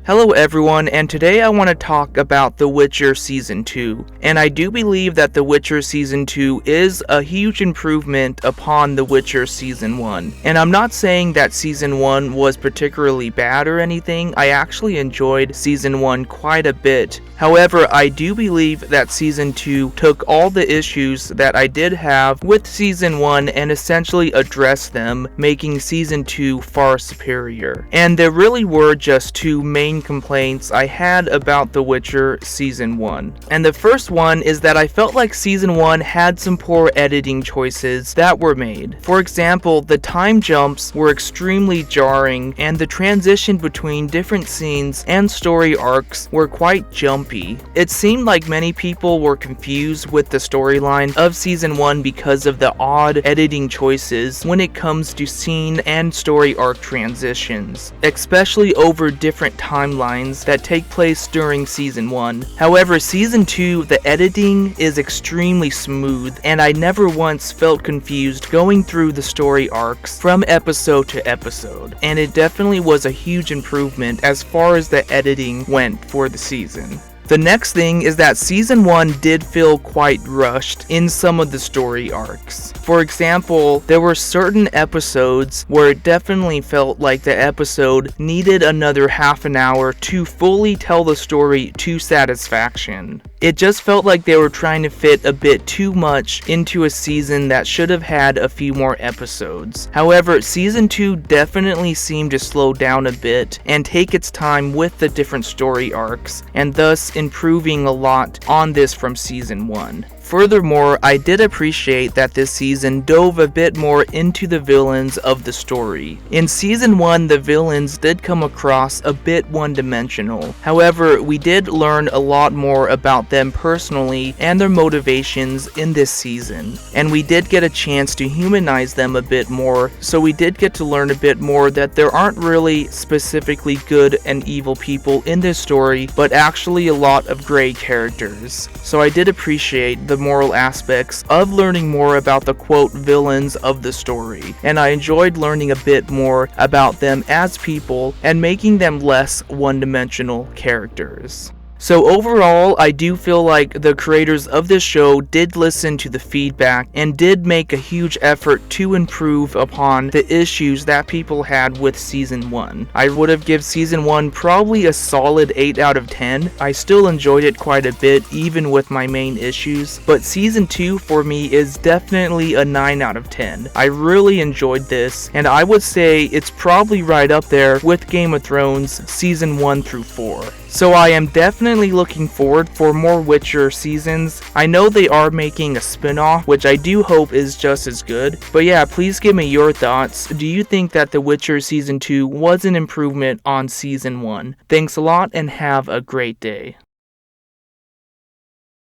Hello everyone, and today I want to talk about The Witcher Season 2. And I do believe that The Witcher Season 2 is a huge improvement upon The Witcher Season 1. And I'm not saying that Season 1 was particularly bad or anything. I actually enjoyed Season 1 quite a bit. However, I do believe that Season 2 took all the issues that I did have with Season 1 and essentially addressed them, making Season 2 far superior. And there really were just two main complaints I had about The Witcher Season 1. And the first one is that I felt like Season 1 had some poor editing choices that were made. For example, the time jumps were extremely jarring, and the transition between different scenes and story arcs were quite jumpy. It seemed like many people were confused with the storyline of Season 1 because of the odd editing choices when it comes to scene and story arc transitions, especially over different timelines that take place during Season 1. However, Season 2, the editing is extremely smooth, and I never once felt confused going through the story arcs from episode to episode, and it definitely was a huge improvement as far as the editing went for the season. The next thing is that Season 1 did feel quite rushed in some of the story arcs. For example, there were certain episodes where it definitely felt like the episode needed another half an hour to fully tell the story to satisfaction. It just felt like they were trying to fit a bit too much into a season that should have had a few more episodes. However, Season 2 definitely seemed to slow down a bit and take its time with the different story arcs, and thus improving a lot on this from Season 1. Furthermore, I did appreciate that this season dove a bit more into the villains of the story. In Season 1, the villains did come across a bit one-dimensional. However, we did learn a lot more about them personally and their motivations in this season. And we did get a chance to humanize them a bit more, so we did get to learn a bit more that there aren't really specifically good and evil people in this story, but actually a lot of gray characters. So I did appreciate the moral aspects of learning more about the quote villains of the story, and I enjoyed learning a bit more about them as people and making them less one-dimensional characters. So overall, I do feel like the creators of this show did listen to the feedback and did make a huge effort to improve upon the issues that people had with Season 1. I would have given Season 1 probably a solid 8 out of 10. I still enjoyed it quite a bit even with my main issues, but Season 2 for me is definitely a 9 out of 10. I really enjoyed this, and I would say it's probably right up there with Game of Thrones Season 1 through 4. So I am definitely looking forward for more Witcher seasons. I know they are making a spin-off, which I do hope is just as good. But yeah, please give me your thoughts. Do you think that The Witcher Season 2 was an improvement on Season 1? Thanks a lot and have a great day.